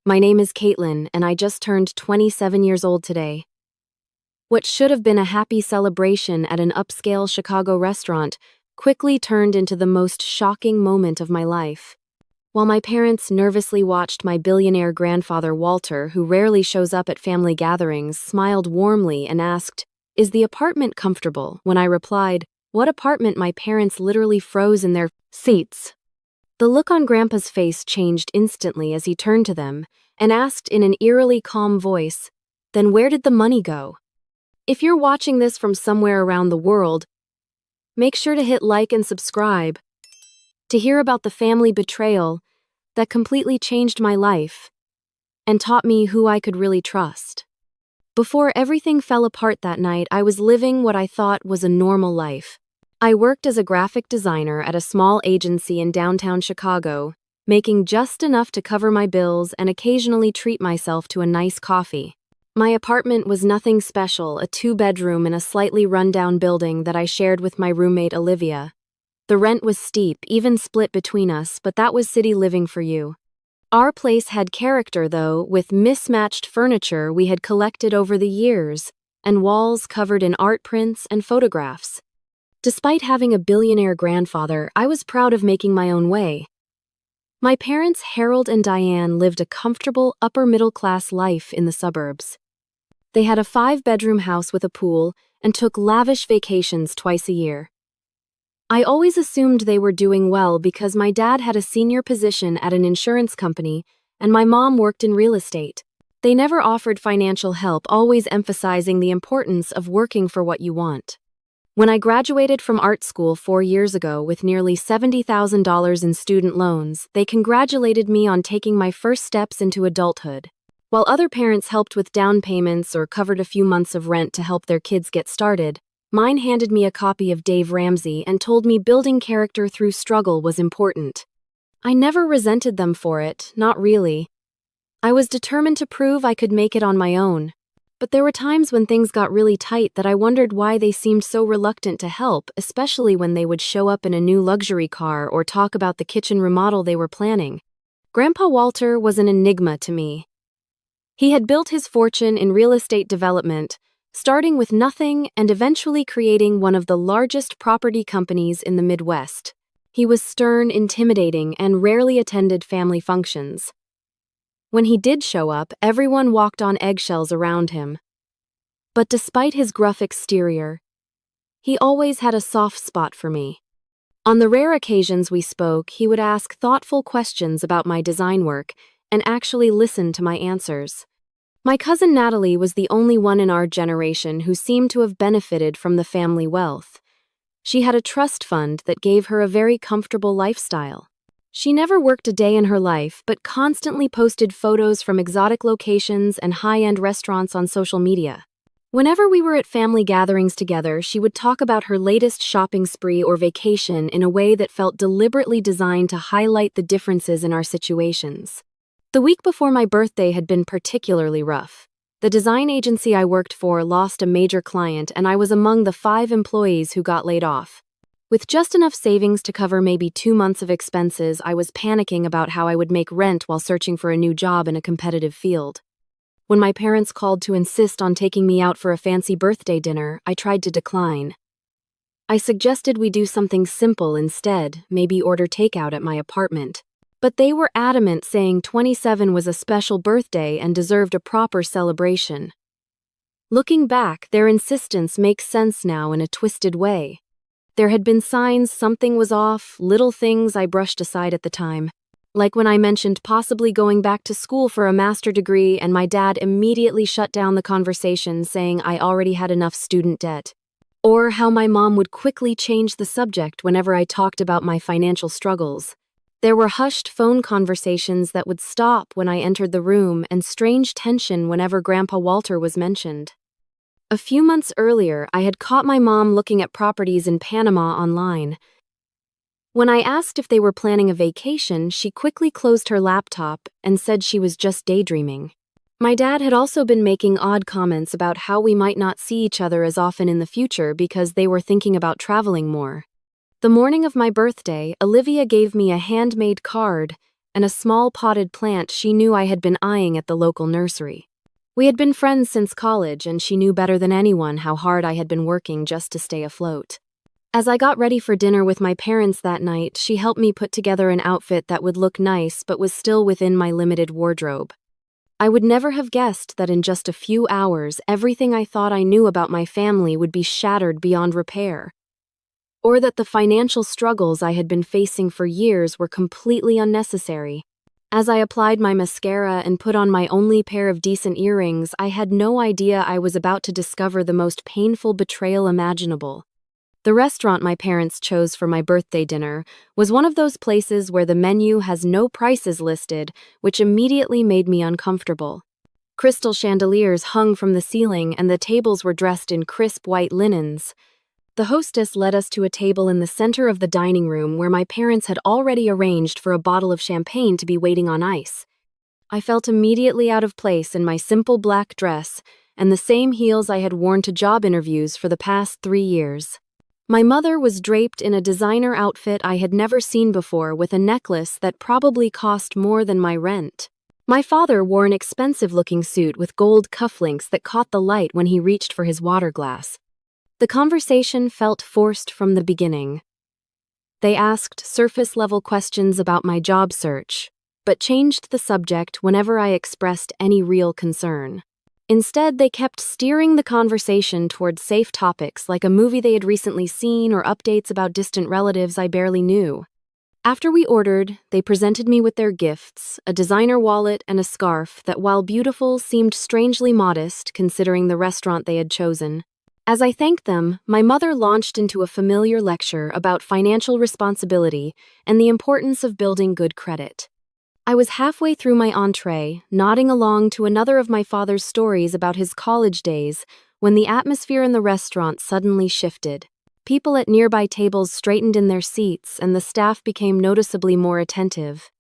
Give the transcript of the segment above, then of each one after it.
My name is Caitlin, and I just turned 27 years old today. What should have been a happy celebration at an upscale Chicago restaurant quickly turned into the most shocking moment of my life. While my parents nervously watched my billionaire grandfather Walter, who rarely shows up at family gatherings, smiled warmly and asked, "Is the apartment comfortable?" When I replied, "What apartment?" my parents literally froze in their seats. The look on Grandpa's face changed instantly as he turned to them and asked in an eerily calm voice, "Then where did the money go?" If you're watching this from somewhere around the world, make sure to hit like and subscribe to hear about the family betrayal that completely changed my life and taught me who I could really trust. Before everything fell apart that night, I was living what I thought was a normal life. I worked as a graphic designer at a small agency in downtown Chicago, making just enough to cover my bills and occasionally treat myself to a nice coffee. My apartment was nothing special, a 2-bedroom in a slightly run-down building that I shared with my roommate Olivia. The rent was steep, even split between us, but that was city living for you. Our place had character, though, with mismatched furniture we had collected over the years, and walls covered in art prints and photographs. Despite having a billionaire grandfather, I was proud of making my own way. My parents, Harold and Diane, lived a comfortable, upper-middle-class life in the suburbs. They had a 5-bedroom house with a pool and took lavish vacations twice a year. I always assumed they were doing well because my dad had a senior position at an insurance company and my mom worked in real estate. They never offered financial help, always emphasizing the importance of working for what you want. When I graduated from art school 4 years ago with nearly $70,000 in student loans, they congratulated me on taking my first steps into adulthood. While other parents helped with down payments or covered a few months of rent to help their kids get started, mine handed me a copy of Dave Ramsey and told me building character through struggle was important. I never resented them for it, not really. I was determined to prove I could make it on my own. But there were times when things got really tight that I wondered why they seemed so reluctant to help, especially when they would show up in a new luxury car or talk about the kitchen remodel they were planning. Grandpa Walter was an enigma to me. He had built his fortune in real estate development, starting with nothing and eventually creating one of the largest property companies in the Midwest. He was stern, intimidating, and rarely attended family functions. When he did show up, everyone walked on eggshells around him. But despite his gruff exterior, he always had a soft spot for me. On the rare occasions we spoke, he would ask thoughtful questions about my design work and actually listen to my answers. My cousin Natalie was the only one in our generation who seemed to have benefited from the family wealth. She had a trust fund that gave her a very comfortable lifestyle. She never worked a day in her life, but constantly posted photos from exotic locations and high-end restaurants on social media. Whenever we were at family gatherings together, she would talk about her latest shopping spree or vacation in a way that felt deliberately designed to highlight the differences in our situations. The week before my birthday had been particularly rough. The design agency I worked for lost a major client, and I was among the 5 employees who got laid off. With just enough savings to cover maybe 2 months of expenses, I was panicking about how I would make rent while searching for a new job in a competitive field. When my parents called to insist on taking me out for a fancy birthday dinner, I tried to decline. I suggested we do something simple instead, maybe order takeout at my apartment. But they were adamant, saying 27 was a special birthday and deserved a proper celebration. Looking back, their insistence makes sense now in a twisted way. There had been signs something was off, little things I brushed aside at the time. Like when I mentioned possibly going back to school for a master's degree and my dad immediately shut down the conversation saying I already had enough student debt. Or how my mom would quickly change the subject whenever I talked about my financial struggles. There were hushed phone conversations that would stop when I entered the room and strange tension whenever Grandpa Walter was mentioned. A few months earlier, I had caught my mom looking at properties in Panama online. When I asked if they were planning a vacation, she quickly closed her laptop and said she was just daydreaming. My dad had also been making odd comments about how we might not see each other as often in the future because they were thinking about traveling more. The morning of my birthday, Olivia gave me a handmade card and a small potted plant she knew I had been eyeing at the local nursery. We had been friends since college, and she knew better than anyone how hard I had been working just to stay afloat. As I got ready for dinner with my parents that night, she helped me put together an outfit that would look nice but was still within my limited wardrobe. I would never have guessed that in just a few hours, everything I thought I knew about my family would be shattered beyond repair. Or that the financial struggles I had been facing for years were completely unnecessary. As I applied my mascara and put on my only pair of decent earrings, I had no idea I was about to discover the most painful betrayal imaginable. The restaurant my parents chose for my birthday dinner was one of those places where the menu has no prices listed, which immediately made me uncomfortable. Crystal chandeliers hung from the ceiling, and the tables were dressed in crisp white linens. The hostess led us to a table in the center of the dining room where my parents had already arranged for a bottle of champagne to be waiting on ice. I felt immediately out of place in my simple black dress and the same heels I had worn to job interviews for the past 3 years. My mother was draped in a designer outfit I had never seen before, with a necklace that probably cost more than my rent. My father wore an expensive-looking suit with gold cufflinks that caught the light when he reached for his water glass. The conversation felt forced from the beginning. They asked surface-level questions about my job search, but changed the subject whenever I expressed any real concern. Instead, they kept steering the conversation toward safe topics like a movie they had recently seen or updates about distant relatives I barely knew. After we ordered, they presented me with their gifts, a designer wallet and a scarf that, while beautiful, seemed strangely modest considering the restaurant they had chosen. As I thanked them, my mother launched into a familiar lecture about financial responsibility and the importance of building good credit. I was halfway through my entree, nodding along to another of my father's stories about his college days, when the atmosphere in the restaurant suddenly shifted. People at nearby tables straightened in their seats, and the staff became noticeably more attentive.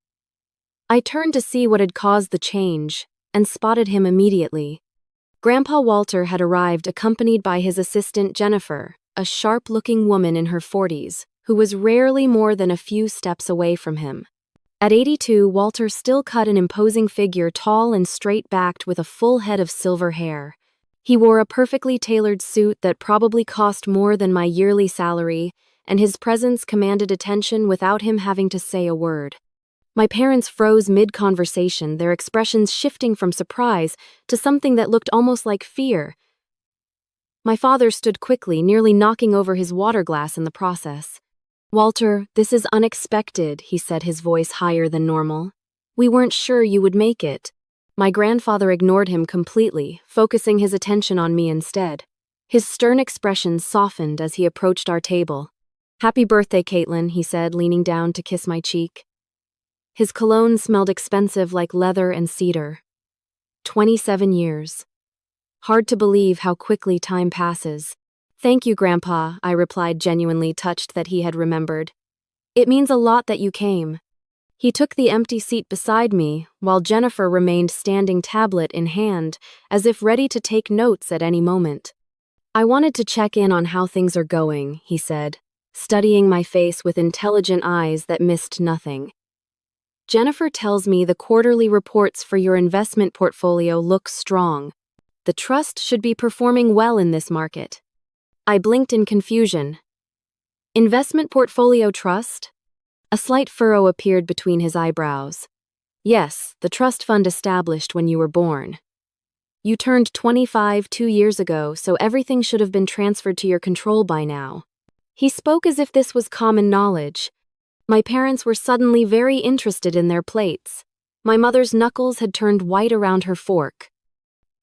I turned to see what had caused the change, and spotted him immediately. Grandpa Walter had arrived accompanied by his assistant Jennifer, a sharp-looking woman in her 40s, who was rarely more than a few steps away from him. At 82, Walter still cut an imposing figure, tall and straight-backed with a full head of silver hair. He wore a perfectly tailored suit that probably cost more than my yearly salary, and his presence commanded attention without him having to say a word. My parents froze mid-conversation, their expressions shifting from surprise to something that looked almost like fear. My father stood quickly, nearly knocking over his water glass in the process. "Walter, this is unexpected," he said, his voice higher than normal. "We weren't sure you would make it." My grandfather ignored him completely, focusing his attention on me instead. His stern expression softened as he approached our table. "Happy birthday, Caitlin," he said, leaning down to kiss my cheek. His cologne smelled expensive like leather and cedar. 27 years. Hard to believe how quickly time passes. "Thank you, Grandpa," I replied, genuinely touched that he had remembered. "It means a lot that you came." He took the empty seat beside me, while Jennifer remained standing tablet in hand, as if ready to take notes at any moment. "I wanted to check in on how things are going," he said, studying my face with intelligent eyes that missed nothing. "Jennifer tells me the quarterly reports for your investment portfolio look strong. The trust should be performing well in this market." I blinked in confusion. "Investment portfolio trust?" A slight furrow appeared between his eyebrows. "Yes, the trust fund established when you were born. You turned 25 2 years ago, so everything should have been transferred to your control by now." He spoke as if this was common knowledge. My parents were suddenly very interested in their plates. My mother's knuckles had turned white around her fork.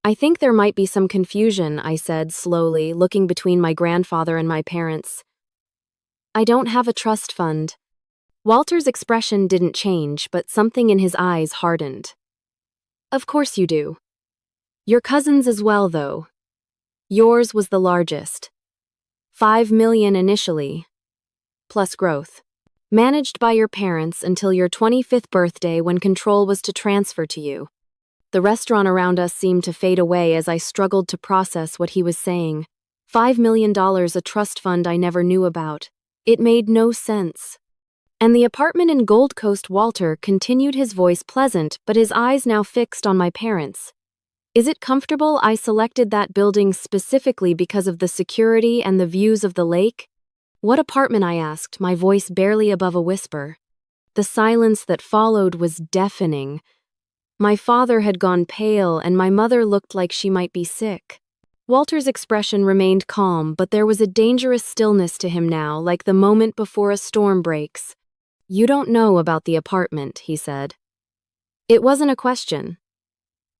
"I think there might be some confusion," I said slowly, looking between my grandfather and my parents. "I don't have a trust fund." Walter's expression didn't change, but something in his eyes hardened. "Of course you do. Your cousins as well, though. Yours was the largest. 5 million initially, plus growth. Managed by your parents until your 25th birthday when control was to transfer to you." The restaurant around us seemed to fade away as I struggled to process what he was saying. $5 million, a trust fund I never knew about. It made no sense. And the apartment in Gold Coast. Walter continued, his voice pleasant, but his eyes now fixed on my parents. Is it comfortable? I selected that building specifically because of the security and the views of the lake. What apartment? I asked, my voice barely above a whisper. The silence that followed was deafening. My father had gone pale and my mother looked like she might be sick. Walter's expression remained calm, but there was a dangerous stillness to him now, like the moment before a storm breaks. You don't know about the apartment, he said. It wasn't a question.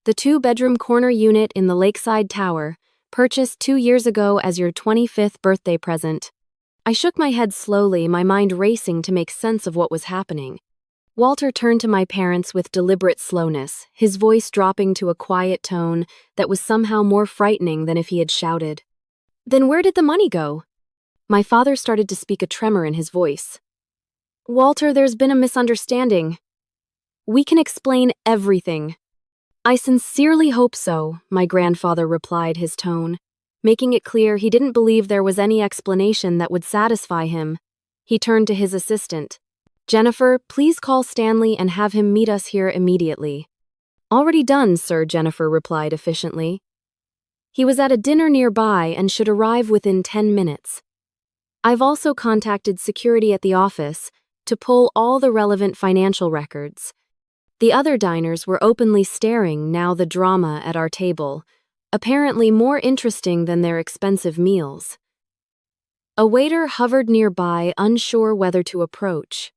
The 2-bedroom corner unit in the Lakeside Tower, purchased 2 years ago as your 25th birthday present. I shook my head slowly, my mind racing to make sense of what was happening. Walter turned to my parents with deliberate slowness, his voice dropping to a quiet tone that was somehow more frightening than if he had shouted. Then where did the money go? My father started to speak, a tremor in his voice. Walter, there's been a misunderstanding. We can explain everything. I sincerely hope so, my grandfather replied, his tone making it clear he didn't believe there was any explanation that would satisfy him. He turned to his assistant. Jennifer, please call Stanley and have him meet us here immediately. Already done, sir, Jennifer replied efficiently. He was at a dinner nearby and should arrive within 10 minutes. I've also contacted security at the office to pull all the relevant financial records. The other diners were openly staring now, the drama at our table, apparently more interesting than their expensive meals. A waiter hovered nearby, unsure whether to approach.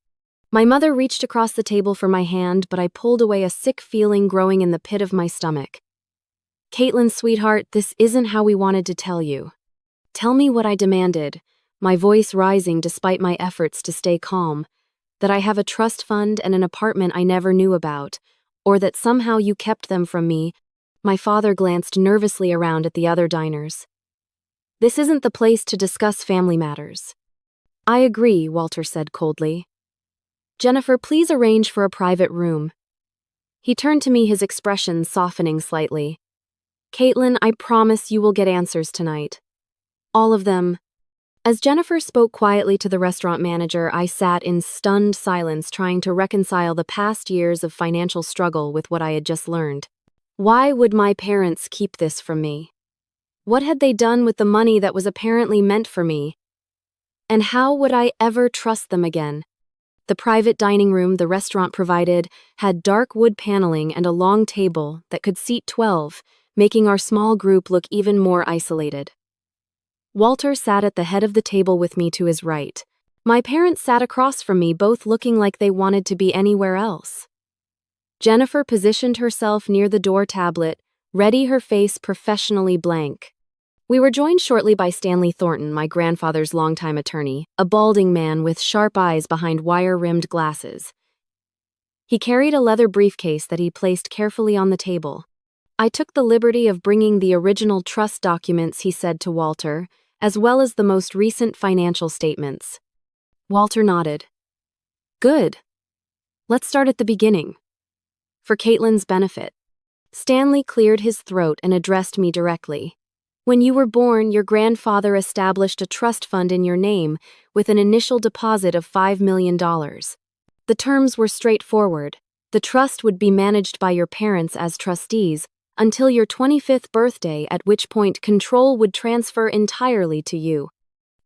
My mother reached across the table for my hand, but I pulled away, a sick feeling growing in the pit of my stomach. Caitlin, sweetheart, this isn't how we wanted to tell you. Tell me what I demanded, my voice rising despite my efforts to stay calm. That I have a trust fund and an apartment I never knew about, or that somehow you kept them from me. My father glanced nervously around at the other diners. This isn't the place to discuss family matters. I agree, Walter said coldly. Jennifer, please arrange for a private room. He turned to me, his expression softening slightly. Caitlin, I promise you will get answers tonight. All of them. As Jennifer spoke quietly to the restaurant manager, I sat in stunned silence, trying to reconcile the past years of financial struggle with what I had just learned. Why would my parents keep this from me? What had they done with the money that was apparently meant for me? And how would I ever trust them again? The private dining room the restaurant provided had dark wood paneling and a long table that could seat 12, making our small group look even more isolated. Walter sat at the head of the table with me to his right. My parents sat across from me, both looking like they wanted to be anywhere else. Jennifer positioned herself near the door tablet, ready, her face professionally blank. We were joined shortly by Stanley Thornton, my grandfather's longtime attorney, a balding man with sharp eyes behind wire-rimmed glasses. He carried a leather briefcase that he placed carefully on the table. I took the liberty of bringing the original trust documents, he said to Walter, as well as the most recent financial statements. Walter nodded. Good. Let's start at the beginning. For Caitlin's benefit. Stanley cleared his throat and addressed me directly. When you were born, your grandfather established a trust fund in your name with an initial deposit of $5 million. The terms were straightforward. The trust would be managed by your parents as trustees until your 25th birthday, at which point control would transfer entirely to you.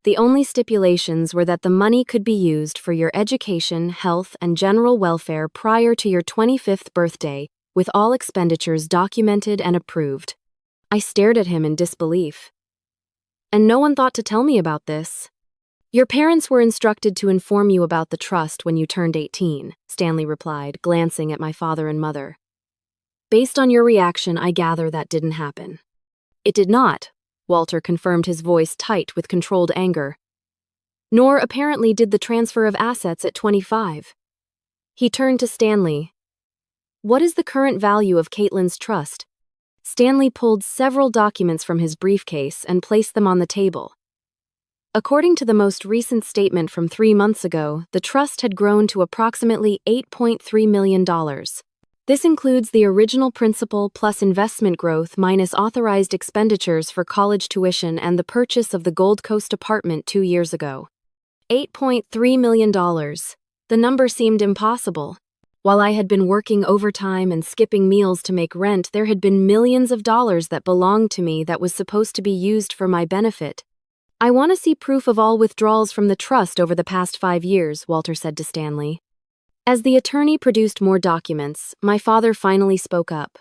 The only stipulations were that the money could be used for your education, health, and general welfare prior to your 25th birthday, with all expenditures documented and approved. I stared at him in disbelief. And no one thought to tell me about this. Your parents were instructed to inform you about the trust when you turned 18, Stanley replied, glancing at my father and mother. Based on your reaction, I gather that didn't happen. It did not, Walter confirmed, his voice tight with controlled anger. Nor apparently did the transfer of assets at 25. He turned to Stanley. What is the current value of Caitlin's trust? Stanley pulled several documents from his briefcase and placed them on the table. According to the most recent statement from 3 months ago, the trust had grown to approximately $8.3 million. This includes the original principal plus investment growth minus authorized expenditures for college tuition and the purchase of the Gold Coast apartment 2 years ago. $8.3 million. The number seemed impossible. While I had been working overtime and skipping meals to make rent, there had been millions of dollars that belonged to me that was supposed to be used for my benefit. I want to see proof of all withdrawals from the trust over the past 5 years, Walter said to Stanley. As the attorney produced more documents, my father finally spoke up.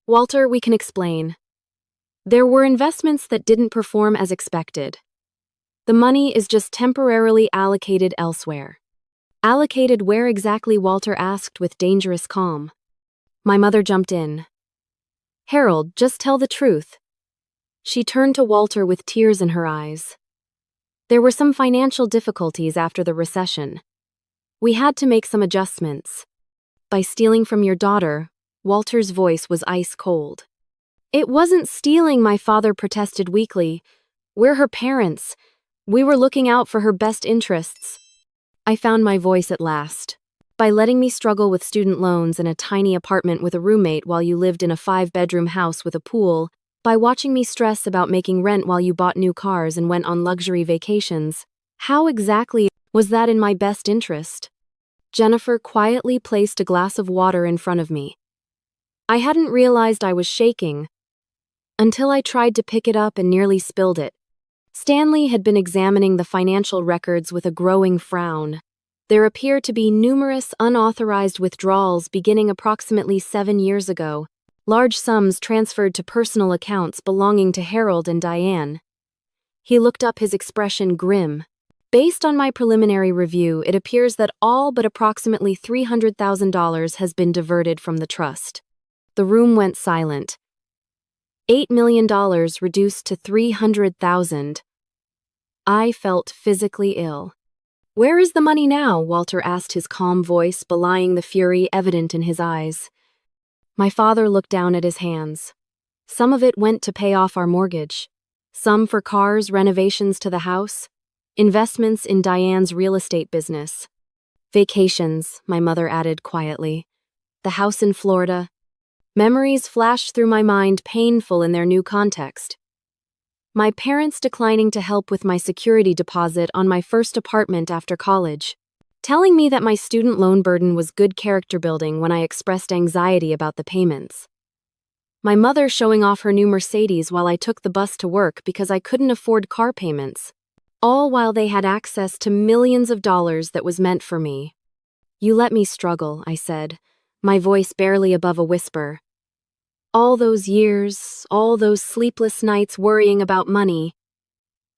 Walter, we can explain. There were investments that didn't perform as expected. The money is just temporarily allocated elsewhere. Allocated where exactly? Walter asked with dangerous calm. My mother jumped in. Harold, just tell the truth. She turned to Walter with tears in her eyes. There were some financial difficulties after the recession. We had to make some adjustments. By stealing from your daughter, Walter's voice was ice cold. It wasn't stealing, my father protested weakly. We're her parents. We were looking out for her best interests. I found my voice at last. By letting me struggle with student loans in a tiny apartment with a roommate while you lived in a 5-bedroom house with a pool, by watching me stress about making rent while you bought new cars and went on luxury vacations, how exactly was that in my best interest? Jennifer quietly placed a glass of water in front of me. I hadn't realized I was shaking until I tried to pick it up and nearly spilled it. Stanley had been examining the financial records with a growing frown. There appeared to be numerous unauthorized withdrawals beginning approximately 7 years ago, large sums transferred to personal accounts belonging to Harold and Diane. He looked up, his expression grim. Based on my preliminary review, it appears that all but approximately $300,000 has been diverted from the trust. The room went silent. $8 million reduced to $300,000. I felt physically ill. Where is the money now? Walter asked, his calm voice belying the fury evident in his eyes. My father looked down at his hands. Some of it went to pay off our mortgage. Some for cars, renovations to the house, investments in Diane's real estate business. Vacations, my mother added quietly. The house in Florida. Memories flashed through my mind, painful in their new context. My parents declining to help with my security deposit on my first apartment after college. Telling me that my student loan burden was good character building when I expressed anxiety about the payments. My mother showing off her new Mercedes while I took the bus to work because I couldn't afford car payments. All while they had access to millions of dollars that was meant for me. You let me struggle, I said, my voice barely above a whisper. All those years, all those sleepless nights worrying about money.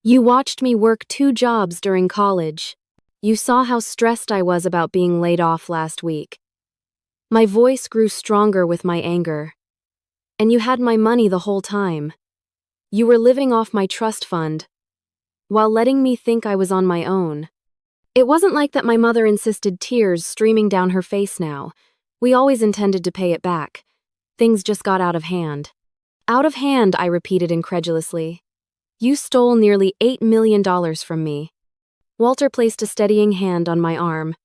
You watched me work 2 jobs during college. You saw how stressed I was about being laid off last week. My voice grew stronger with my anger. And you had my money the whole time. You were living off my trust fund, while letting me think I was on my own. It wasn't like that. My mother insisted, tears streaming down her face now. We always intended to pay it back. Things just got out of hand. Out of hand, I repeated incredulously. You stole nearly $8 million from me. Walter placed a steadying hand on my arm.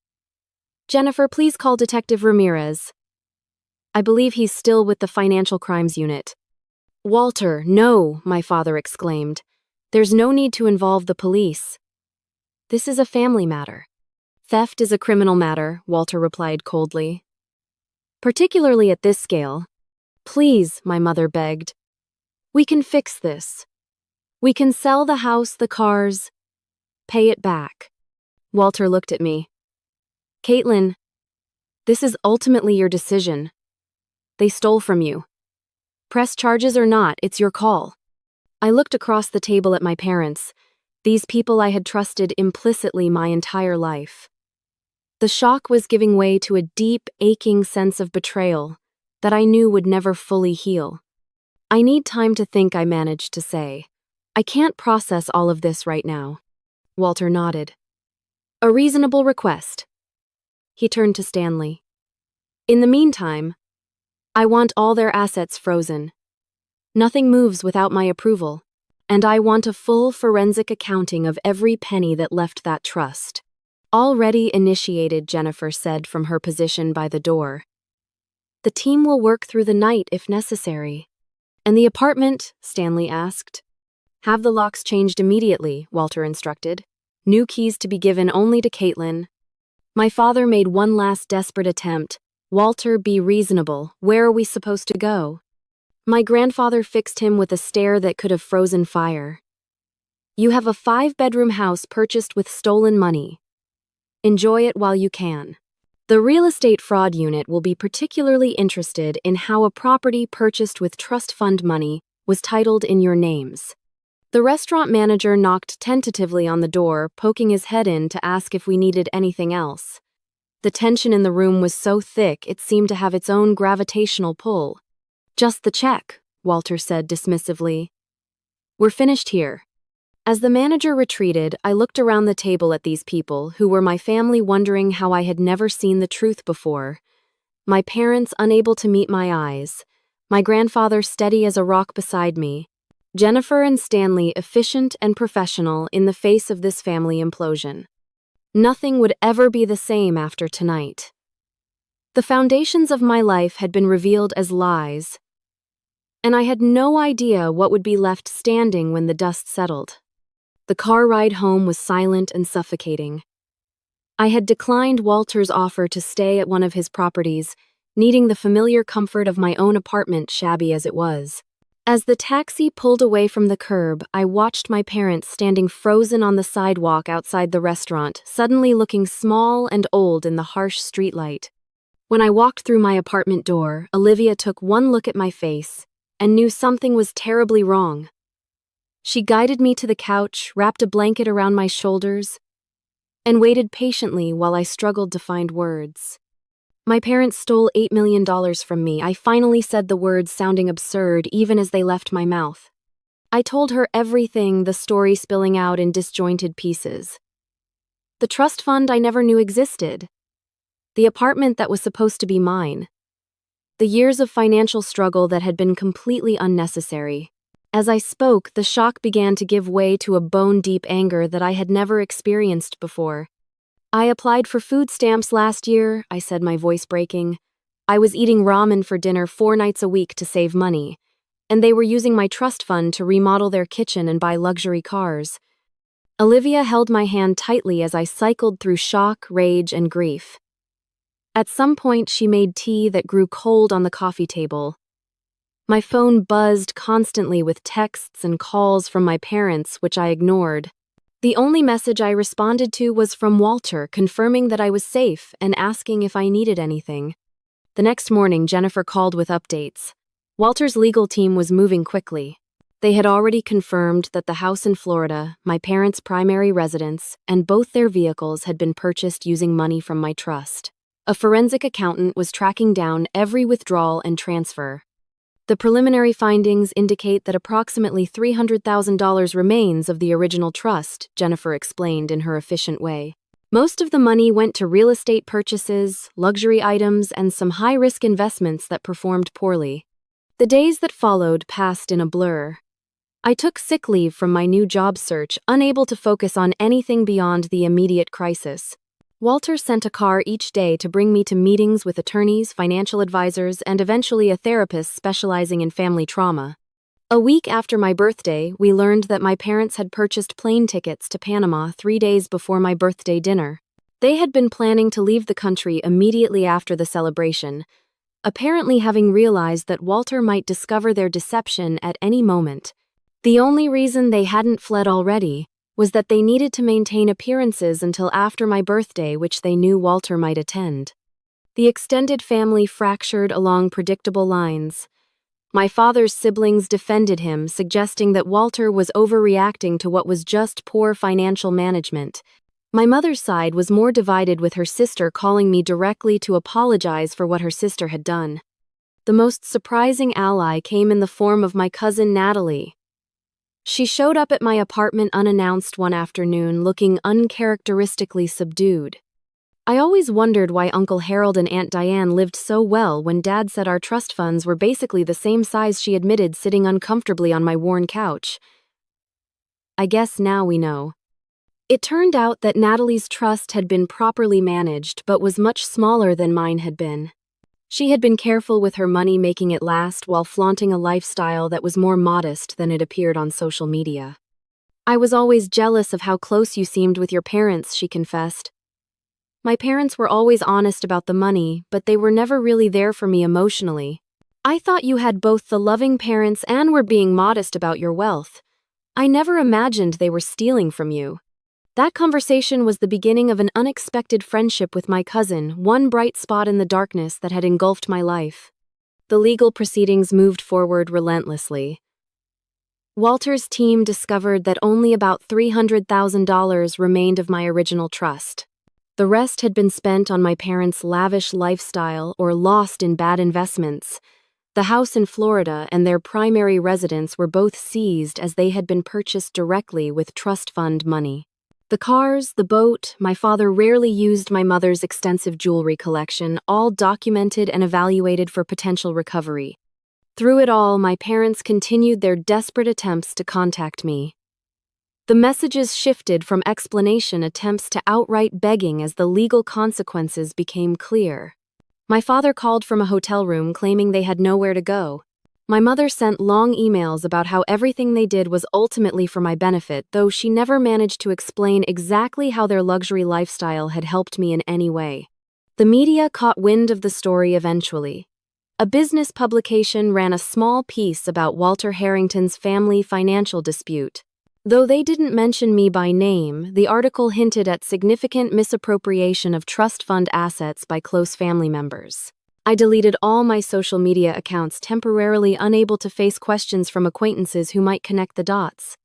Jennifer, please call Detective Ramirez. I believe he's still with the Financial Crimes Unit. Walter, no, my father exclaimed. There's no need to involve the police. This is a family matter. Theft is a criminal matter, Walter replied coldly. Particularly at this scale. Please, my mother begged. We can fix this. We can sell the house, the cars, pay it back. Walter looked at me. Caitlin, this is ultimately your decision. They stole from you. Press charges or not, it's your call. I looked across the table at my parents, these people I had trusted implicitly my entire life. The shock was giving way to a deep, aching sense of betrayal that I knew would never fully heal. I need time to think, I managed to say. I can't process all of this right now. Walter nodded. A reasonable request. He turned to Stanley. In the meantime, I want all their assets frozen. Nothing moves without my approval, and I want a full forensic accounting of every penny that left that trust. Already initiated, Jennifer said from her position by the door. The team will work through the night if necessary. And the apartment? Stanley asked. Have the locks changed immediately, Walter instructed. New keys to be given only to Caitlin. My father made one last desperate attempt. "Walter, be reasonable. Where are we supposed to go?" My grandfather fixed him with a stare that could have frozen fire. "You have a 5-bedroom house purchased with stolen money. Enjoy it while you can. The real estate fraud unit will be particularly interested in how a property purchased with trust fund money was titled in your names." The restaurant manager knocked tentatively on the door, poking his head in to ask if we needed anything else. The tension in the room was so thick it seemed to have its own gravitational pull. "Just the check," Walter said dismissively. "We're finished here." As the manager retreated, I looked around the table at these people, who were my family, wondering how I had never seen the truth before. My parents unable to meet my eyes, my grandfather steady as a rock beside me, Jennifer and Stanley efficient and professional in the face of this family implosion. Nothing would ever be the same after tonight. The foundations of my life had been revealed as lies, and I had no idea what would be left standing when the dust settled. The car ride home was silent and suffocating. I had declined Walter's offer to stay at one of his properties, needing the familiar comfort of my own apartment, shabby as it was. As the taxi pulled away from the curb, I watched my parents standing frozen on the sidewalk outside the restaurant, suddenly looking small and old in the harsh streetlight. When I walked through my apartment door, Olivia took one look at my face and knew something was terribly wrong. She guided me to the couch, wrapped a blanket around my shoulders, and waited patiently while I struggled to find words. "My parents stole $8 million from me." I finally said the words, sounding absurd even as they left my mouth. I told her everything, the story spilling out in disjointed pieces. The trust fund I never knew existed. The apartment that was supposed to be mine. The years of financial struggle that had been completely unnecessary. As I spoke, the shock began to give way to a bone-deep anger that I had never experienced before. "I applied for food stamps last year," I said, my voice breaking. "I was eating ramen for dinner 4 nights a week to save money, and they were using my trust fund to remodel their kitchen and buy luxury cars." Olivia held my hand tightly as I cycled through shock, rage, and grief. At some point, she made tea that grew cold on the coffee table. My phone buzzed constantly with texts and calls from my parents, which I ignored. The only message I responded to was from Walter, confirming that I was safe and asking if I needed anything. The next morning, Jennifer called with updates. Walter's legal team was moving quickly. They had already confirmed that the house in Florida, my parents' primary residence, and both their vehicles had been purchased using money from my trust. A forensic accountant was tracking down every withdrawal and transfer. The preliminary findings indicate that approximately $300,000 remains of the original trust, Jennifer explained in her efficient way. Most of the money went to real estate purchases, luxury items, and some high-risk investments that performed poorly. The days that followed passed in a blur. I took sick leave from my new job search, unable to focus on anything beyond the immediate crisis. Walter sent a car each day to bring me to meetings with attorneys, financial advisors, and eventually a therapist specializing in family trauma. A week after my birthday, we learned that my parents had purchased plane tickets to Panama 3 days before my birthday dinner. They had been planning to leave the country immediately after the celebration, apparently having realized that Walter might discover their deception at any moment. The only reason they hadn't fled already was that they needed to maintain appearances until after my birthday, which they knew Walter might attend. The extended family fractured along predictable lines. My father's siblings defended him, suggesting that Walter was overreacting to what was just poor financial management. My mother's side was more divided, with her sister calling me directly to apologize for what her sister had done. The most surprising ally came in the form of my cousin Natalie. She showed up at my apartment unannounced one afternoon, looking uncharacteristically subdued. I always wondered why Uncle Harold and Aunt Diane lived so well when Dad said our trust funds were basically the same size, she admitted, sitting uncomfortably on my worn couch. I guess now we know. It turned out that Natalie's trust had been properly managed but was much smaller than mine had been. She had been careful with her money, making it last while flaunting a lifestyle that was more modest than it appeared on social media. "I was always jealous of how close you seemed with your parents," she confessed. My parents were always honest about the money, but they were never really there for me emotionally. I thought you had both the loving parents and were being modest about your wealth. I never imagined they were stealing from you. That conversation was the beginning of an unexpected friendship with my cousin, one bright spot in the darkness that had engulfed my life. The legal proceedings moved forward relentlessly. Walter's team discovered that only about $300,000 remained of my original trust. The rest had been spent on my parents' lavish lifestyle or lost in bad investments. The house in Florida and their primary residence were both seized as they had been purchased directly with trust fund money. The cars, the boat, my father rarely used my mother's extensive jewelry collection, all documented and evaluated for potential recovery. Through it all, my parents continued their desperate attempts to contact me. The messages shifted from explanation attempts to outright begging as the legal consequences became clear. My father called from a hotel room claiming they had nowhere to go. My mother sent long emails about how everything they did was ultimately for my benefit, though she never managed to explain exactly how their luxury lifestyle had helped me in any way. The media caught wind of the story eventually. A business publication ran a small piece about Walter Harrington's family financial dispute. Though they didn't mention me by name, the article hinted at significant misappropriation of trust fund assets by close family members. I deleted all my social media accounts, temporarily unable to face questions from acquaintances who might connect the dots.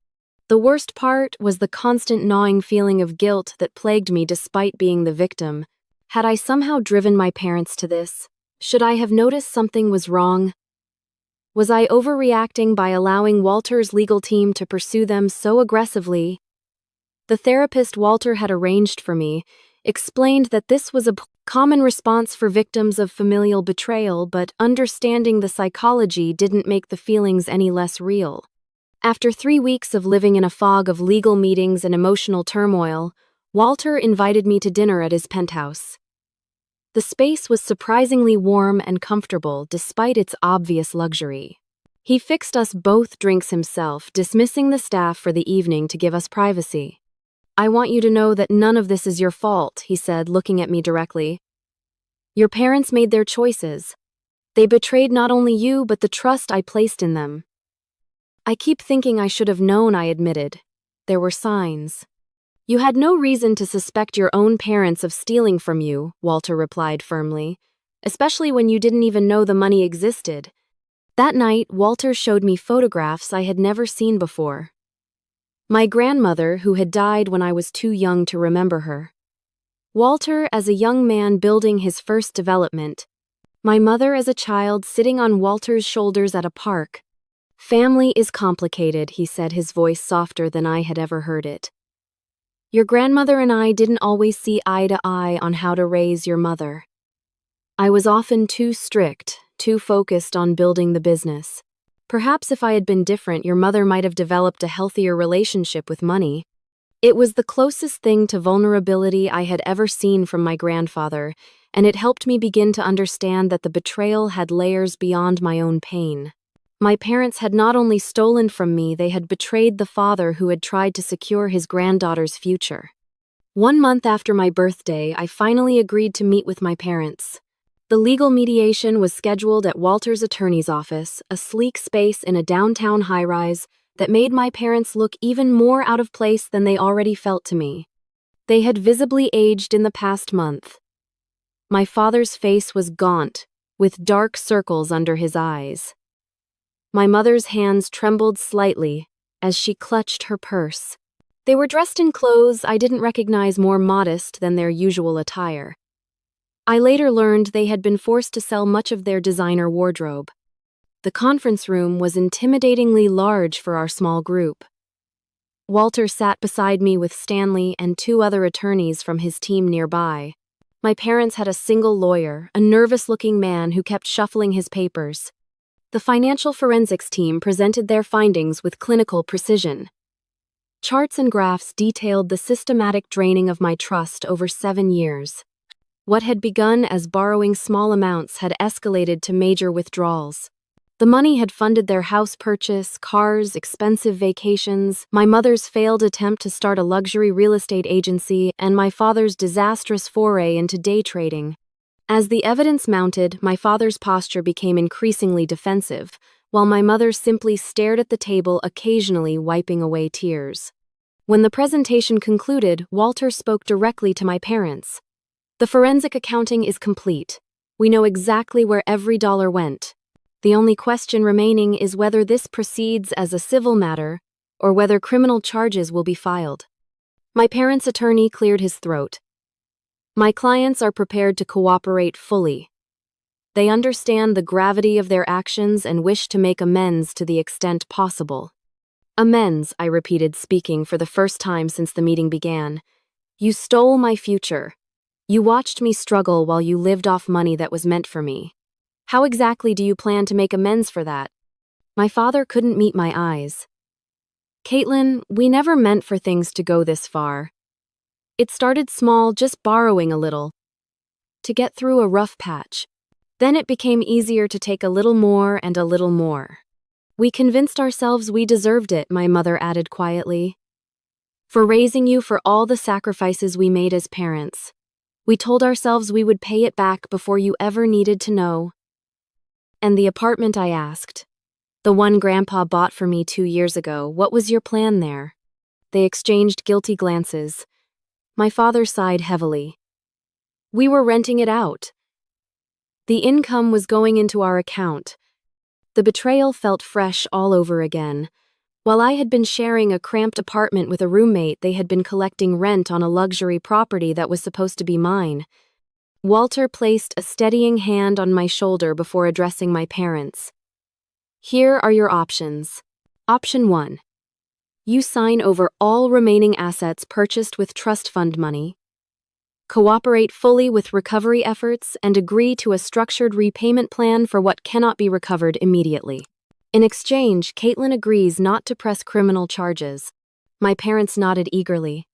The worst part was the constant gnawing feeling of guilt that plagued me despite being the victim. Had I somehow driven my parents to this? Should I have noticed something was wrong? Was I overreacting by allowing Walter's legal team to pursue them so aggressively? The therapist Walter had arranged for me explained that this was a common response for victims of familial betrayal, but understanding the psychology didn't make the feelings any less real. After 3 weeks of living in a fog of legal meetings and emotional turmoil, Walter invited me to dinner at his penthouse. The space was surprisingly warm and comfortable despite its obvious luxury. He fixed us both drinks himself, dismissing the staff for the evening to give us privacy. "I want you to know that none of this is your fault," he said, looking at me directly. "Your parents made their choices. They betrayed not only you, but the trust I placed in them." "I keep thinking I should have known," I admitted. "There were signs." "You had no reason to suspect your own parents of stealing from you," Walter replied firmly, "especially when you didn't even know the money existed." That night, Walter showed me photographs I had never seen before. My grandmother, who had died when I was too young to remember her. Walter as a young man building his first development. My mother as a child sitting on Walter's shoulders at a park. "Family is complicated," he said, his voice softer than I had ever heard it. "Your grandmother and I didn't always see eye to eye on how to raise your mother. I was often too strict, too focused on building the business. Perhaps if I had been different, your mother might have developed a healthier relationship with money." It was the closest thing to vulnerability I had ever seen from my grandfather, and it helped me begin to understand that the betrayal had layers beyond my own pain. My parents had not only stolen from me, they had betrayed the father who had tried to secure his granddaughter's future. 1 month after my birthday, I finally agreed to meet with my parents. The legal mediation was scheduled at Walter's attorney's office, a sleek space in a downtown high-rise that made my parents look even more out of place than they already felt to me. They had visibly aged in the past month. My father's face was gaunt, with dark circles under his eyes. My mother's hands trembled slightly as she clutched her purse. They were dressed in clothes I didn't recognize, more modest than their usual attire. I later learned they had been forced to sell much of their designer wardrobe. The conference room was intimidatingly large for our small group. Walter sat beside me with Stanley and 2 other attorneys from his team nearby. My parents had a single lawyer, a nervous-looking man who kept shuffling his papers. The financial forensics team presented their findings with clinical precision. Charts and graphs detailed the systematic draining of my trust over 7 years. What had begun as borrowing small amounts had escalated to major withdrawals. The money had funded their house purchase, cars, expensive vacations, my mother's failed attempt to start a luxury real estate agency, and my father's disastrous foray into day trading. As the evidence mounted, my father's posture became increasingly defensive, while my mother simply stared at the table, occasionally wiping away tears. When the presentation concluded, Walter spoke directly to my parents. "The forensic accounting is complete. We know exactly where every dollar went. The only question remaining is whether this proceeds as a civil matter or whether criminal charges will be filed." My parents' attorney cleared his throat. "My clients are prepared to cooperate fully. They understand the gravity of their actions and wish to make amends to the extent possible." "Amends," I repeated, speaking for the first time since the meeting began. "You stole my future. You watched me struggle while you lived off money that was meant for me. How exactly do you plan to make amends for that?" My father couldn't meet my eyes. "Caitlin, we never meant for things to go this far. It started small, just borrowing a little, to get through a rough patch. Then it became easier to take a little more and a little more. We convinced ourselves we deserved it," my mother added quietly. "For raising you, for all the sacrifices we made as parents. We told ourselves we would pay it back before you ever needed to know." "And the apartment?" I asked. "The one Grandpa bought for me 2 years ago, what was your plan there?" They exchanged guilty glances. My father sighed heavily. "We were renting it out. The income was going into our account." The betrayal felt fresh all over again. While I had been sharing a cramped apartment with a roommate, they had been collecting rent on a luxury property that was supposed to be mine. Walter placed a steadying hand on my shoulder before addressing my parents. "Here are your options. Option 1. You sign over all remaining assets purchased with trust fund money. Cooperate fully with recovery efforts and agree to a structured repayment plan for what cannot be recovered immediately. In exchange, Caitlin agrees not to press criminal charges." My parents nodded eagerly.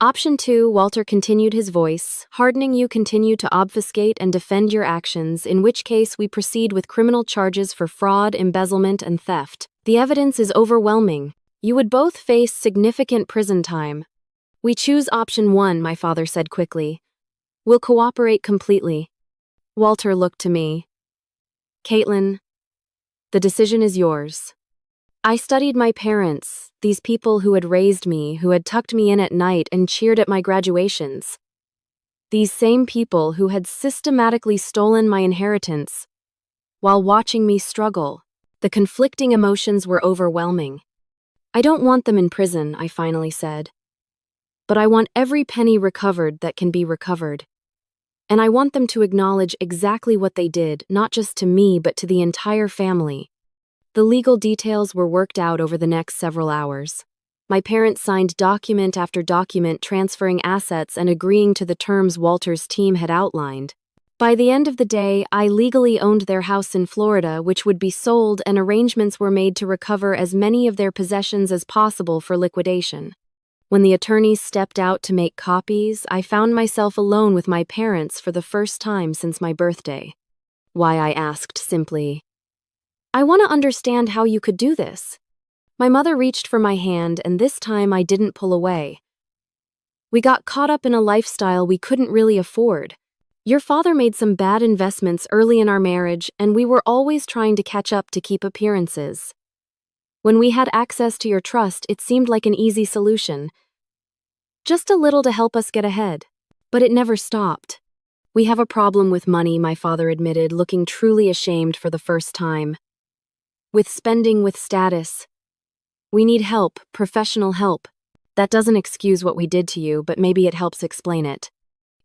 "Option 2, Walter continued, his voice hardening. You continue to obfuscate and defend your actions, in which case we proceed with criminal charges for fraud, embezzlement, and theft. The evidence is overwhelming. You would both face significant prison time." "We choose option 1, my father said quickly. "We'll cooperate completely." Walter looked to me. "Caitlin, the decision is yours." I studied my parents, these people who had raised me, who had tucked me in at night and cheered at my graduations. These same people who had systematically stolen my inheritance while watching me struggle. The conflicting emotions were overwhelming. "I don't want them in prison," I finally said. "But I want every penny recovered that can be recovered. And I want them to acknowledge exactly what they did, not just to me but to the entire family." The legal details were worked out over the next several hours. My parents signed document after document transferring assets and agreeing to the terms Walter's team had outlined. By the end of the day, I legally owned their house in Florida, which would be sold, and arrangements were made to recover as many of their possessions as possible for liquidation. When the attorneys stepped out to make copies, I found myself alone with my parents for the first time since my birthday. "Why?" I asked simply. "I want to understand how you could do this." My mother reached for my hand, and this time I didn't pull away. "We got caught up in a lifestyle we couldn't really afford. Your father made some bad investments early in our marriage, and we were always trying to catch up to keep appearances. When we had access to your trust, it seemed like an easy solution. Just a little to help us get ahead. But it never stopped. We have a problem with money," my father admitted, looking truly ashamed for the first time. "With spending, with status. We need help, professional help. That doesn't excuse what we did to you, but maybe it helps explain it."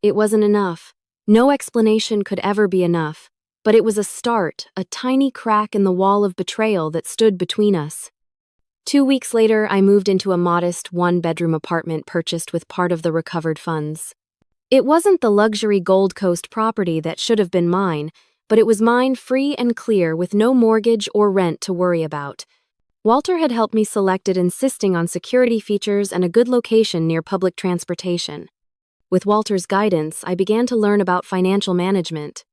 It wasn't enough. No explanation could ever be enough. But it was a start, a tiny crack in the wall of betrayal that stood between us. 2 weeks later, I moved into a modest one-bedroom apartment purchased with part of the recovered funds. It wasn't the luxury Gold Coast property that should have been mine, but it was mine free and clear with no mortgage or rent to worry about. Walter had helped me select it, insisting on security features and a good location near public transportation. With Walter's guidance, I began to learn about financial management.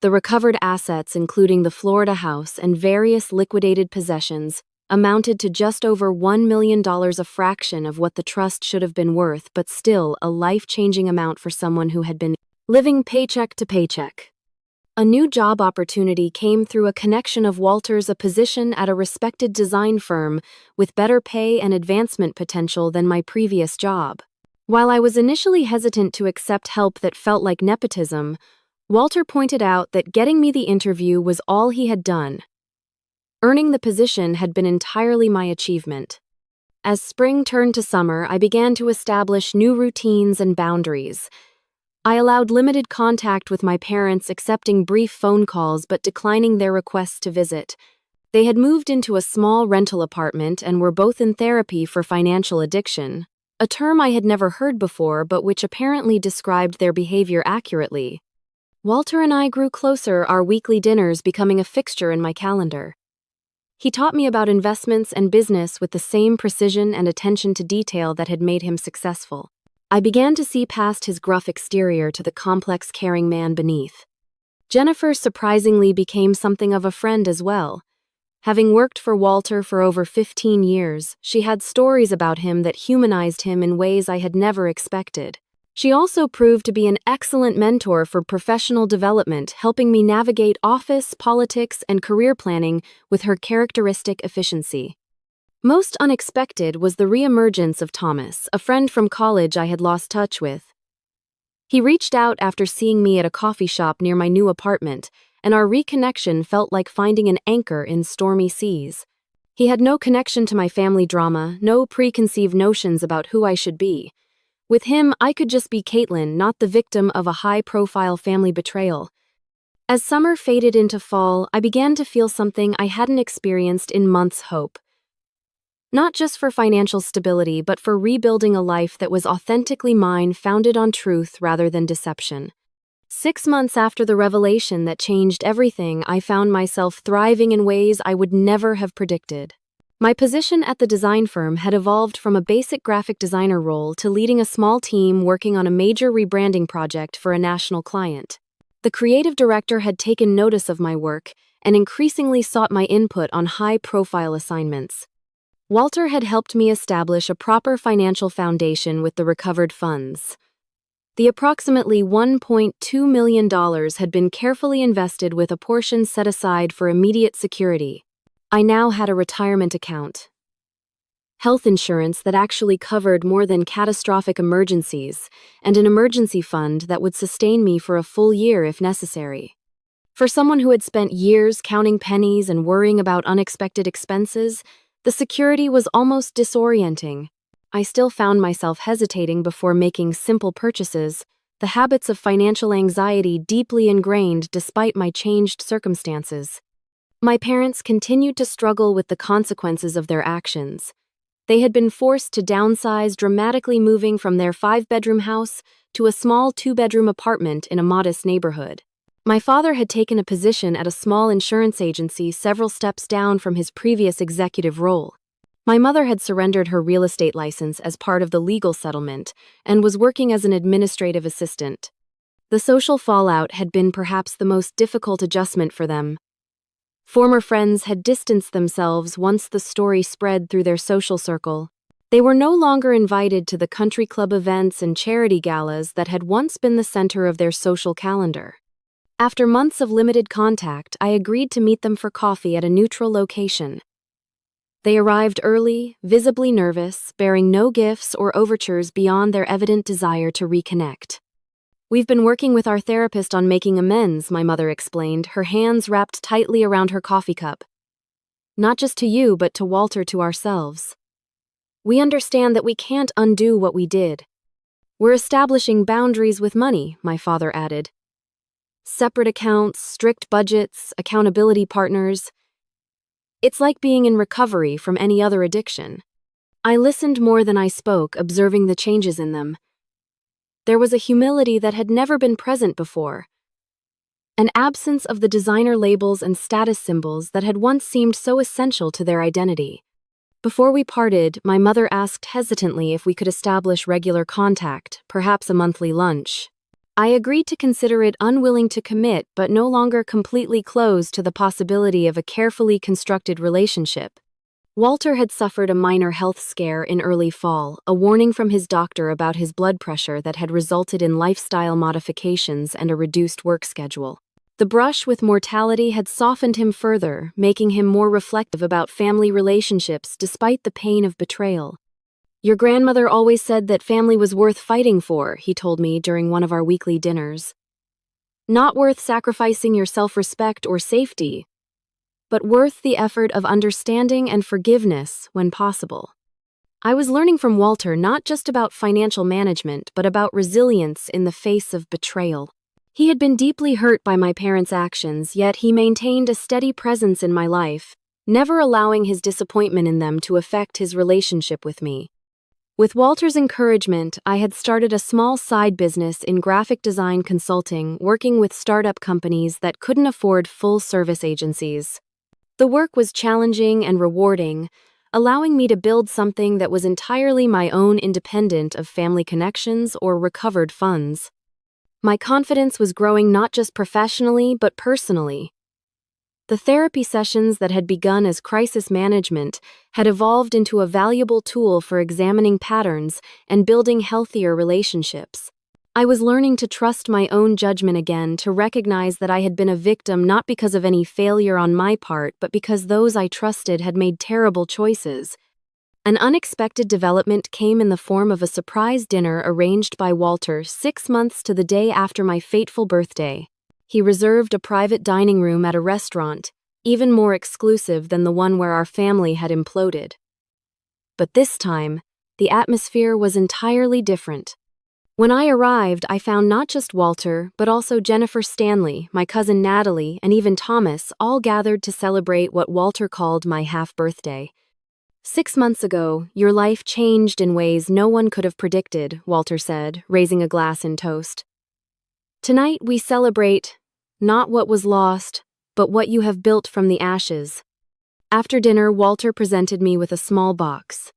The recovered assets, including the Florida house and various liquidated possessions, amounted to just over $1 million, a fraction of what the trust should have been worth, but still a life-changing amount for someone who had been living paycheck to paycheck. A new job opportunity came through a connection of Walter's, a position at a respected design firm with better pay and advancement potential than my previous job. While I was initially hesitant to accept help that felt like nepotism, Walter pointed out that getting me the interview was all he had done. Earning the position had been entirely my achievement. As spring turned to summer, I began to establish new routines and boundaries. I allowed limited contact with my parents, accepting brief phone calls but declining their requests to visit. They had moved into a small rental apartment and were both in therapy for financial addiction, a term I had never heard before but which apparently described their behavior accurately. Walter and I grew closer, our weekly dinners becoming a fixture in my calendar. He taught me about investments and business with the same precision and attention to detail that had made him successful. I began to see past his gruff exterior to the complex, caring man beneath. Jennifer surprisingly became something of a friend as well. Having worked for Walter for over 15 years, she had stories about him that humanized him in ways I had never expected. She also proved to be an excellent mentor for professional development, helping me navigate office, politics, and career planning with her characteristic efficiency. Most unexpected was the re-emergence of Thomas, a friend from college I had lost touch with. He reached out after seeing me at a coffee shop near my new apartment, and our reconnection felt like finding an anchor in stormy seas. He had no connection to my family drama, no preconceived notions about who I should be. With him, I could just be Caitlin, not the victim of a high-profile family betrayal. As summer faded into fall, I began to feel something I hadn't experienced in months: hope. Not just for financial stability, but for rebuilding a life that was authentically mine, founded on truth rather than deception. 6 months after the revelation that changed everything, I found myself thriving in ways I would never have predicted. My position at the design firm had evolved from a basic graphic designer role to leading a small team working on a major rebranding project for a national client. The creative director had taken notice of my work and increasingly sought my input on high-profile assignments. Walter had helped me establish a proper financial foundation with the recovered funds. The approximately $1.2 million had been carefully invested with a portion set aside for immediate security. I now had a retirement account, health insurance that actually covered more than catastrophic emergencies, and an emergency fund that would sustain me for a full year if necessary. For someone who had spent years counting pennies and worrying about unexpected expenses, the security was almost disorienting. I still found myself hesitating before making simple purchases, the habits of financial anxiety deeply ingrained despite my changed circumstances. My parents continued to struggle with the consequences of their actions. They had been forced to downsize, dramatically moving from their 5-bedroom house to a small 2-bedroom apartment in a modest neighborhood. My father had taken a position at a small insurance agency several steps down from his previous executive role. My mother had surrendered her real estate license as part of the legal settlement and was working as an administrative assistant. The social fallout had been perhaps the most difficult adjustment for them. Former friends had distanced themselves once the story spread through their social circle. They were no longer invited to the country club events and charity galas that had once been the center of their social calendar. After months of limited contact, I agreed to meet them for coffee at a neutral location. They arrived early, visibly nervous, bearing no gifts or overtures beyond their evident desire to reconnect. "We've been working with our therapist on making amends," my mother explained, her hands wrapped tightly around her coffee cup. "Not just to you, but to Walter, to ourselves. We understand that we can't undo what we did. We're establishing boundaries with money," my father added. "Separate accounts, strict budgets, accountability partners. It's like being in recovery from any other addiction." I listened more than I spoke, observing the changes in them. There was a humility that had never been present before, an absence of the designer labels and status symbols that had once seemed so essential to their identity. Before we parted, my mother asked hesitantly if we could establish regular contact, perhaps a monthly lunch. I agreed to consider it, unwilling to commit but no longer completely closed to the possibility of a carefully constructed relationship. Walter had suffered a minor health scare in early fall, a warning from his doctor about his blood pressure that had resulted in lifestyle modifications and a reduced work schedule. The brush with mortality had softened him further, making him more reflective about family relationships despite the pain of betrayal. "Your grandmother always said that family was worth fighting for," he told me during one of our weekly dinners. "Not worth sacrificing your self-respect or safety, but worth the effort of understanding and forgiveness when possible." I was learning from Walter not just about financial management, but about resilience in the face of betrayal. He had been deeply hurt by my parents' actions, yet he maintained a steady presence in my life, never allowing his disappointment in them to affect his relationship with me. With Walter's encouragement, I had started a small side business in graphic design consulting, working with startup companies that couldn't afford full-service agencies. The work was challenging and rewarding, allowing me to build something that was entirely my own, independent of family connections or recovered funds. My confidence was growing not just professionally but personally. The therapy sessions that had begun as crisis management had evolved into a valuable tool for examining patterns and building healthier relationships. I was learning to trust my own judgment again, to recognize that I had been a victim not because of any failure on my part, but because those I trusted had made terrible choices. An unexpected development came in the form of a surprise dinner arranged by Walter 6 months to the day after my fateful birthday. He reserved a private dining room at a restaurant, even more exclusive than the one where our family had imploded. But this time, the atmosphere was entirely different. When I arrived, I found not just Walter, but also Jennifer Stanley, my cousin Natalie, and even Thomas, all gathered to celebrate what Walter called my half-birthday. "6 months ago, your life changed in ways no one could have predicted," Walter said, raising a glass in toast. "Tonight we celebrate not what was lost, but what you have built from the ashes." After dinner, Walter presented me with a small box.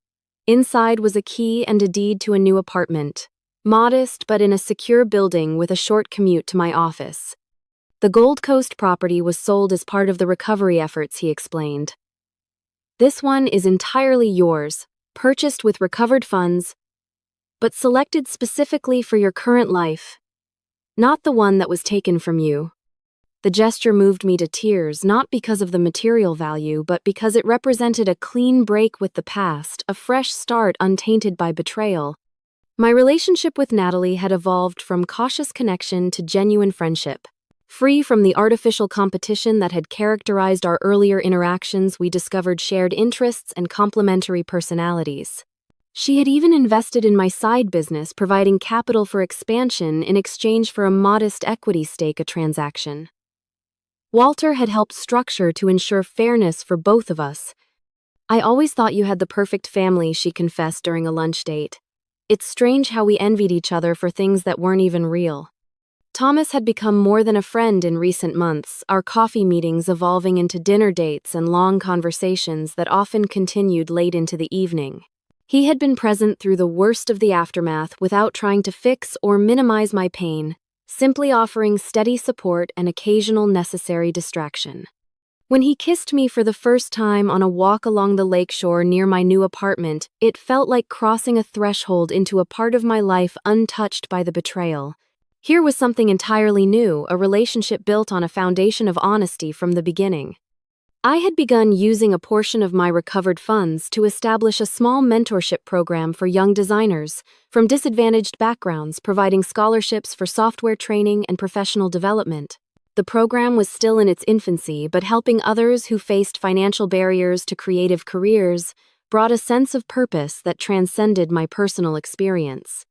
Inside was a key and a deed to a new apartment, modest but in a secure building with a short commute to my office. The Gold Coast property was sold as part of the recovery efforts, he explained. "This one is entirely yours, purchased with recovered funds, but selected specifically for your current life, not the one that was taken from you." The gesture moved me to tears, not because of the material value, but because it represented a clean break with the past, a fresh start untainted by betrayal. My relationship with Natalie had evolved from cautious connection to genuine friendship. Free from the artificial competition that had characterized our earlier interactions, we discovered shared interests and complementary personalities. She had even invested in my side business, providing capital for expansion in exchange for a modest equity stake, a transaction Walter had helped structure to ensure fairness for both of us. "I always thought you had the perfect family," she confessed during a lunch date. "It's strange how we envied each other for things that weren't even real." Thomas had become more than a friend in recent months, our coffee meetings evolving into dinner dates and long conversations that often continued late into the evening. He had been present through the worst of the aftermath without trying to fix or minimize my pain, simply offering steady support and occasional necessary distraction. When he kissed me for the first time on a walk along the lakeshore near my new apartment, it felt like crossing a threshold into a part of my life untouched by the betrayal. Here was something entirely new, a relationship built on a foundation of honesty from the beginning. I had begun using a portion of my recovered funds to establish a small mentorship program for young designers from disadvantaged backgrounds, providing scholarships for software training and professional development. The program was still in its infancy, but helping others who faced financial barriers to creative careers brought a sense of purpose that transcended my personal experience.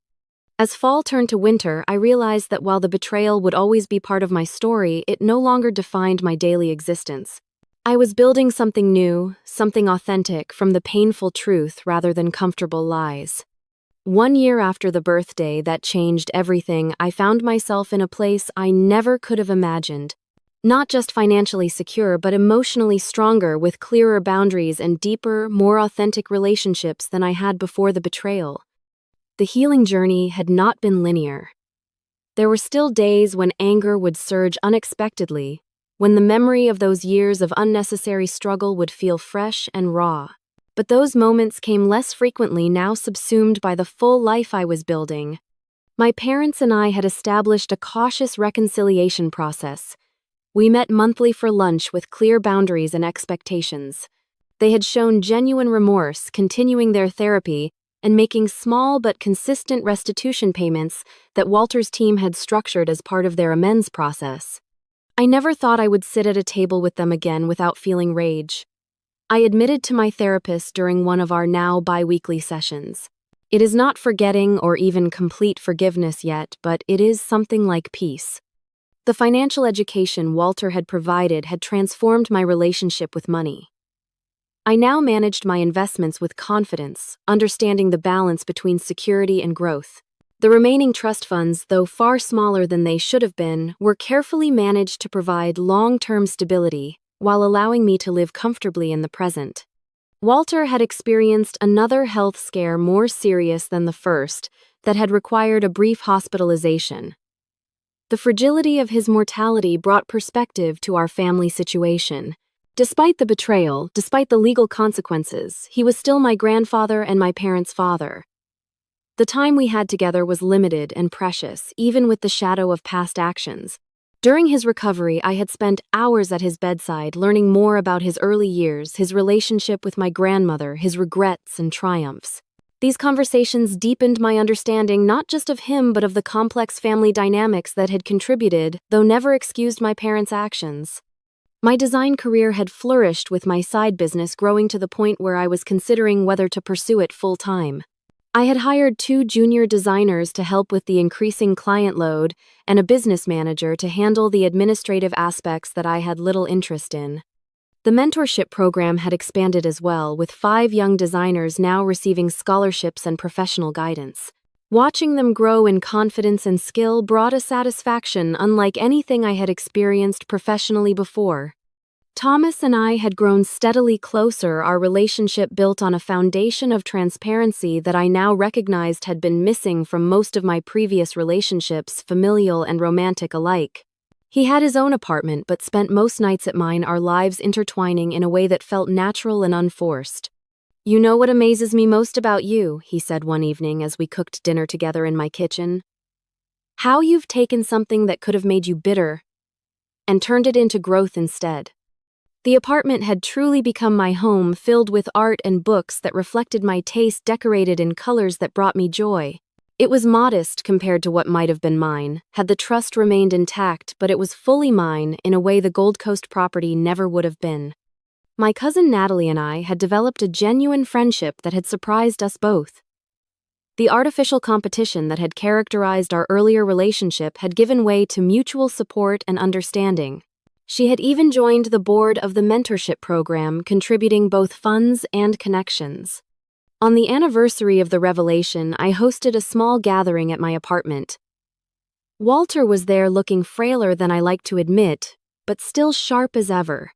As fall turned to winter, I realized that while the betrayal would always be part of my story, it no longer defined my daily existence. I was building something new, something authentic, from the painful truth rather than comfortable lies. 1 year after the birthday that changed everything, I found myself in a place I never could have imagined. Not just financially secure, but emotionally stronger, with clearer boundaries and deeper, more authentic relationships than I had before the betrayal. The healing journey had not been linear. There were still days when anger would surge unexpectedly, when the memory of those years of unnecessary struggle would feel fresh and raw. But those moments came less frequently, now subsumed by the full life I was building. My parents and I had established a cautious reconciliation process. We met monthly for lunch with clear boundaries and expectations. They had shown genuine remorse, continuing their therapy, and making small but consistent restitution payments that Walter's team had structured as part of their amends process. I never thought I would sit at a table with them again without feeling rage. I admitted to my therapist during one of our now bi-weekly sessions. It is not forgetting or even complete forgiveness yet, but it is something like peace. The financial education Walter had provided had transformed my relationship with money. I now managed my investments with confidence, understanding the balance between security and growth. The remaining trust funds, though far smaller than they should have been, were carefully managed to provide long-term stability while allowing me to live comfortably in the present. Walter had experienced another health scare more serious than the first that had required a brief hospitalization. The fragility of his mortality brought perspective to our family situation. Despite the betrayal, despite the legal consequences, he was still my grandfather and my parents' father. The time we had together was limited and precious, even with the shadow of past actions. During his recovery, I had spent hours at his bedside learning more about his early years, his relationship with my grandmother, his regrets and triumphs. These conversations deepened my understanding not just of him but of the complex family dynamics that had contributed, though never excused my parents' actions. My design career had flourished, with my side business growing to the point where I was considering whether to pursue it full-time. I had hired 2 junior designers to help with the increasing client load and a business manager to handle the administrative aspects that I had little interest in. The mentorship program had expanded as well, with 5 young designers now receiving scholarships and professional guidance. Watching them grow in confidence and skill brought a satisfaction unlike anything I had experienced professionally before. Thomas and I had grown steadily closer, our relationship built on a foundation of transparency that I now recognized had been missing from most of my previous relationships, familial and romantic alike. He had his own apartment but spent most nights at mine, our lives intertwining in a way that felt natural and unforced. "You know what amazes me most about you," he said one evening as we cooked dinner together in my kitchen. "How you've taken something that could have made you bitter and turned it into growth instead." The apartment had truly become my home, filled with art and books that reflected my taste, decorated in colors that brought me joy. It was modest compared to what might have been mine, had the trust remained intact, but it was fully mine in a way the Gold Coast property never would have been. My cousin Natalie and I had developed a genuine friendship that had surprised us both. The artificial competition that had characterized our earlier relationship had given way to mutual support and understanding. She had even joined the board of the mentorship program, contributing both funds and connections. On the anniversary of the revelation, I hosted a small gathering at my apartment. Walter was there, looking frailer than I like to admit, but still sharp as ever.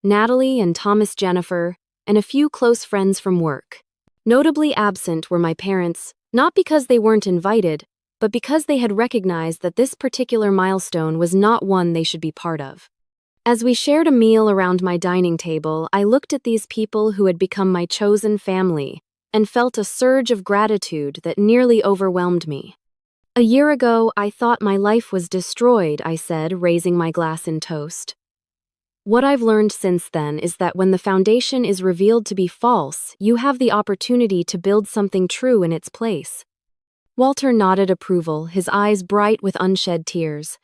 Natalie and Thomas, Jennifer, and a few close friends from work. Notably absent were my parents, not because they weren't invited, but because they had recognized that this particular milestone was not one they should be part of. As we shared a meal around my dining table, I looked at these people who had become my chosen family and felt a surge of gratitude that nearly overwhelmed me. "A year ago, I thought my life was destroyed," I said, raising my glass in toast. "What I've learned since then is that when the foundation is revealed to be false, you have the opportunity to build something true in its place." Walter nodded approval, his eyes bright with unshed tears.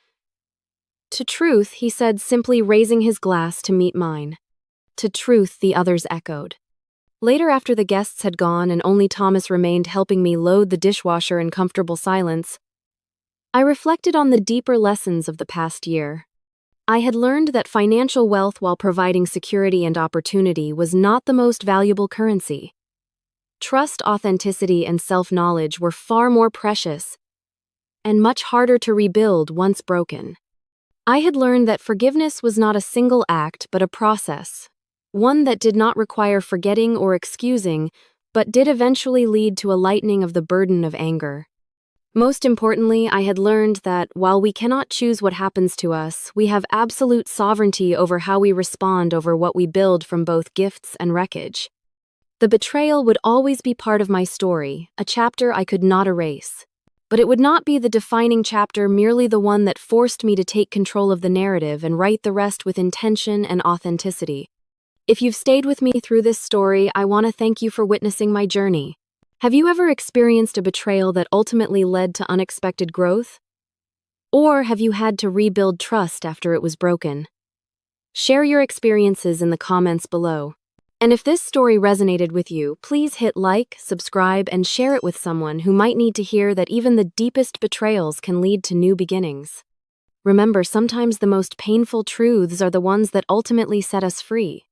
"To truth," he said, simply raising his glass to meet mine. "To truth," the others echoed. Later, after the guests had gone and only Thomas remained helping me load the dishwasher in comfortable silence, I reflected on the deeper lessons of the past year. I had learned that financial wealth, while providing security and opportunity, was not the most valuable currency. Trust, authenticity, and self-knowledge were far more precious and much harder to rebuild once broken. I had learned that forgiveness was not a single act but a process, one that did not require forgetting or excusing, but did eventually lead to a lightening of the burden of anger. Most importantly, I had learned that while we cannot choose what happens to us, we have absolute sovereignty over how we respond over what we build from both gifts and wreckage. The betrayal would always be part of my story, a chapter I could not erase. But it would not be the defining chapter, merely the one that forced me to take control of the narrative and write the rest with intention and authenticity. If you've stayed with me through this story, I want to thank you for witnessing my journey. Have you ever experienced a betrayal that ultimately led to unexpected growth? Or have you had to rebuild trust after it was broken? Share your experiences in the comments below. And if this story resonated with you, please hit like, subscribe, and share it with someone who might need to hear that even the deepest betrayals can lead to new beginnings. Remember, sometimes the most painful truths are the ones that ultimately set us free.